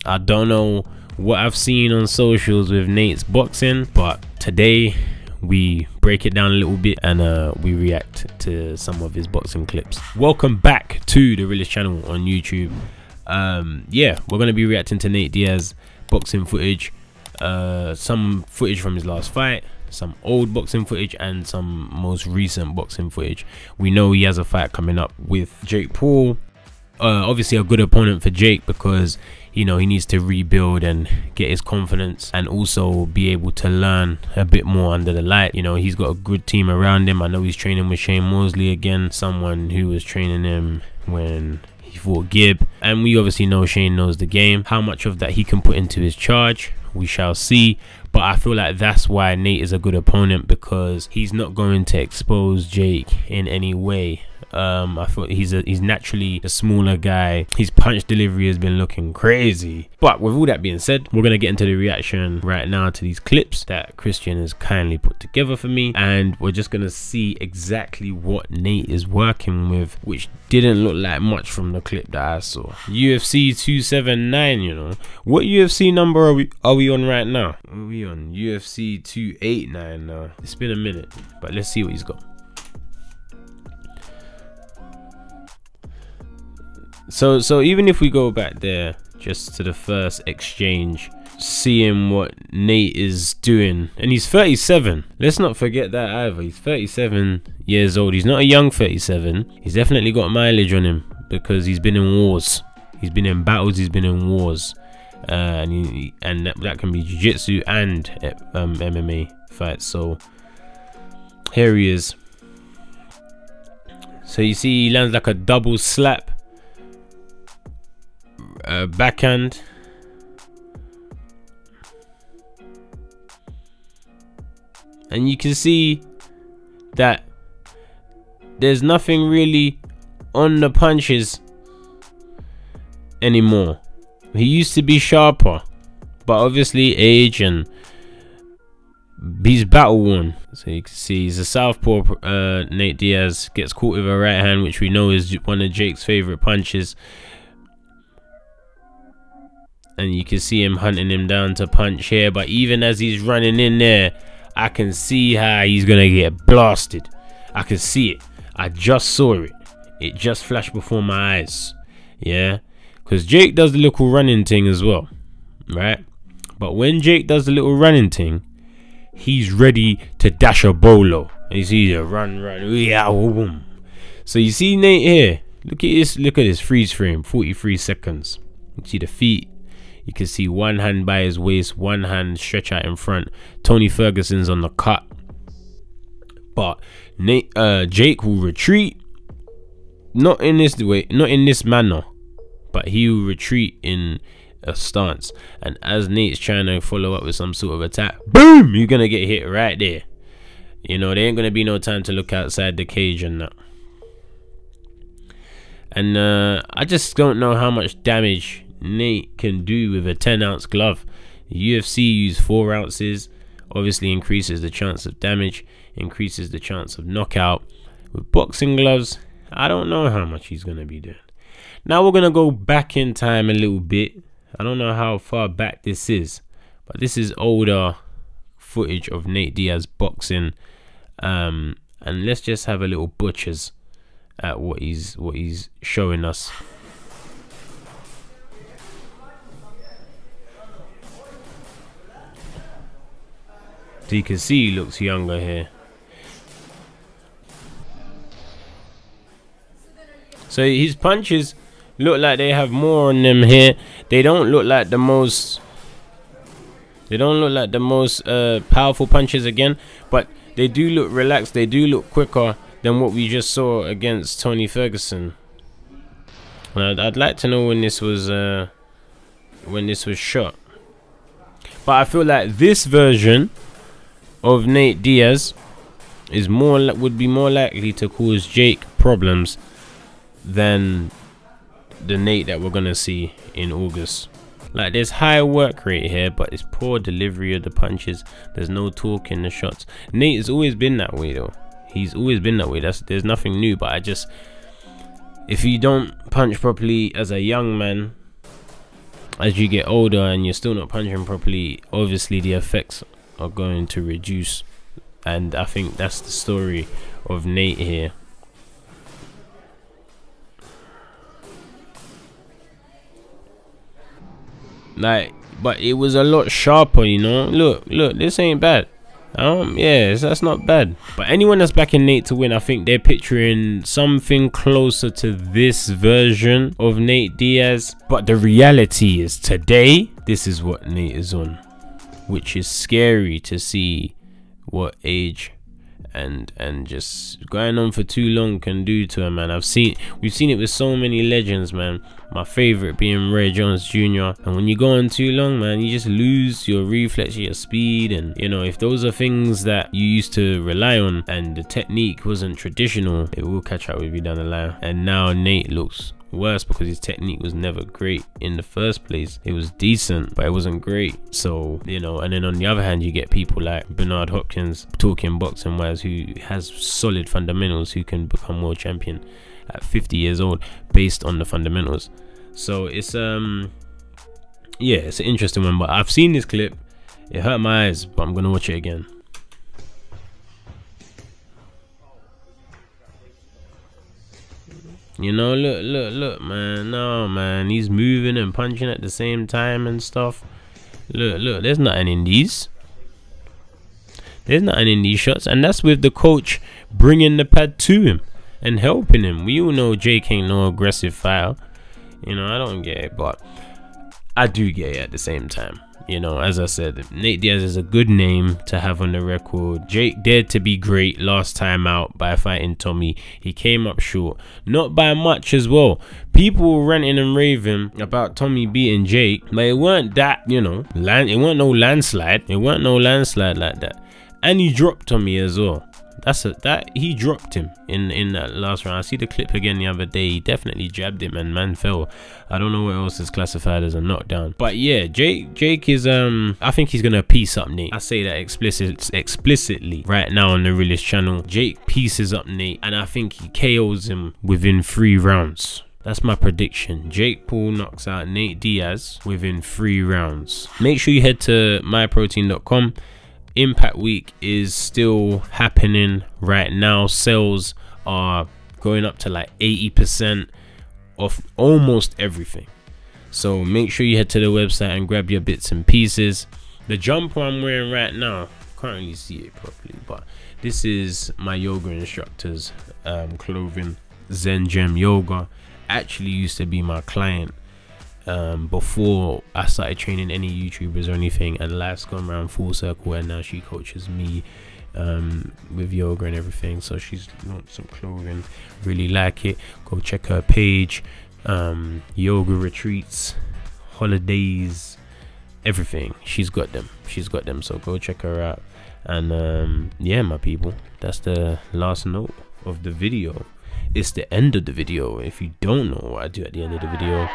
I don't know what I've seen on socials with Nate's boxing, but today we break it down a little bit and we react to some of his boxing clips. Welcome back to the realest channel on YouTube. Yeah, we're gonna be reacting to Nate Diaz boxing footage, some footage from his last fight, some old boxing footage, and some most recent boxing footage. We know he has a fight coming up with Jake Paul. Obviously a good opponent for Jake, because you know he needs to rebuild and get his confidence and also be able to learn a bit more under the light. You know, he's got a good team around him. I know he's training with Shane Mosley again, someone who was training him when he fought Gibb, and we obviously know Shane knows the game. How much of that he can put into his charge, we shall see. But I feel like that's why Nate is a good opponent, because he's not going to expose Jake in any way. I thought he's naturally a smaller guy. His punch delivery has been looking crazy. But with all that being said, we're gonna get into the reaction right now to these clips that Cristian has kindly put together for me, and we're just gonna see exactly what Nate is working with, which didn't look like much from the clip that I saw. UFC 279, you know. What UFC number are we on right now? Are we on UFC 289 now? It's been a minute, but let's see what he's got. So even if we go back there just to the first exchange, seeing what Nate is doing, and he's 37. Let's not forget that either. He's 37 years old. He's not a young 37. He's definitely got mileage on him, because he's been in wars. He's been in battles. He's been in wars, and that can be jiu-jitsu and MMA fights. So here he is. So you see he lands like a double slap. Backhand, and you can see that there's nothing really on the punches anymore. He used to be sharper, but obviously age, and he's battle worn. So you can see he's a southpaw. Nate Diaz gets caught with a right hand, which we know is one of Jake's favorite punches. And you can see him hunting him down to punch here, but even as he's running in there, I can see how he's gonna get blasted. I can see it. I just saw it. It just flashed before my eyes. Yeah, because Jake does the little running thing as well, right? But when Jake does the little running thing, he's ready to dash a bolo. And you see the run, yeah, boom. So you see Nate here. Look at this. Look at this freeze frame. 43 seconds. You see the feet. You can see one hand by his waist, one hand stretch out in front. Tony Ferguson's on the cut, but Jake will retreat, not in this way, not in this manner, but he will retreat in a stance. And as Nate's trying to follow up with some sort of attack, boom, you're gonna get hit right there. You know, there ain't gonna be no time to look outside the cage and that. And I just don't know how much damage Nate can do with a 10-ounce glove. UFC use 4 ounces. Obviously increases the chance of damage, increases the chance of knockout. With boxing gloves, I don't know how much he's gonna be doing. Now we're gonna go back in time a little bit. I don't know how far back this is, but this is older footage of Nate Diaz boxing, and let's just have a little butchers at what he's showing us. So you can see he looks younger here. So his punches look like they have more on them here. They don't look like the most powerful punches again, but they do look relaxed. They do look quicker than what we just saw against Tony Ferguson. I'd like to know when this was shot. But I feel like this version of Nate Diaz is would be more likely to cause Jake problems than the Nate that we're gonna see in August. Like, there's high work rate here, but it's poor delivery of the punches. There's no torque in the shots. Nate has always been that way though. He's always been that way. There's nothing new, but if you don't punch properly as a young man, as you get older and you're still not punching properly, obviously the effects are going to reduce, and I think that's the story of Nate here. Like, but it was a lot sharper, you know. Look, this ain't bad. Yeah, that's not bad. But anyone that's backing Nate to win, I think they're picturing something closer to this version of Nate Diaz. But the reality is, today, this is what Nate is on, which is scary to see what age and just going on for too long can do to him, man. We've seen it with so many legends, man. My favorite being Ray Jones Jr. And when you go on too long, man, you just lose your reflex, your speed, and you know, if those are things that you used to rely on and the technique wasn't traditional, it will catch up with you down the line. And now Nate looks worse because his technique was never great in the first place. It was decent, but it wasn't great. So, you know, and then on the other hand, you get people like Bernard Hopkins, talking boxing wise, who has solid fundamentals, who can become world champion at 50 years old based on the fundamentals. So it's yeah, it's an interesting one. But I've seen this clip, it hurt my eyes, but I'm gonna watch it again. You know, look, man. No, man, he's moving and punching at the same time and stuff. Look, there's nothing in these. There's nothing in these shots, and that's with the coach bringing the pad to him and helping him. We all know Jake ain't no aggressive fighter. You know, I don't get it, but I do get it at the same time. You know, as I said, Nate Diaz is a good name to have on the record. Jake dared to be great last time out by fighting Tommy. He came up short, not by much as well. People were ranting and raving about Tommy beating Jake, but it weren't that, you know, it weren't no landslide. It weren't no landslide like that. And he dropped Tommy as well. He dropped him in that last round. I see the clip again the other day. He definitely jabbed him and man fell. I don't know what else is classified as a knockdown. But yeah, Jake is I think he's gonna piece up Nate. I say that explicitly right now on the Realist channel. Jake pieces up Nate, and I think he KOs him within 3 rounds. That's my prediction. Jake Paul knocks out Nate Diaz within 3 rounds. Make sure you head to myprotein.com. Impact Week is still happening right now. Sales are going up to like 80% off almost everything. So make sure you head to the website and grab your bits and pieces. The jumper I'm wearing right now, can't really see it properly, but this is my yoga instructor's clothing. Zen Gem Yoga actually used to be my client before I started training any YouTubers or anything, and life's gone around full circle, and now she coaches me with yoga and everything. So she's launched some clothing, really like it. Go check her page. Yoga retreats, holidays, everything, she's got them. So go check her out. And yeah, my people, that's the last note of the video. It's the end of the video. If you don't know what I do at the end of the video,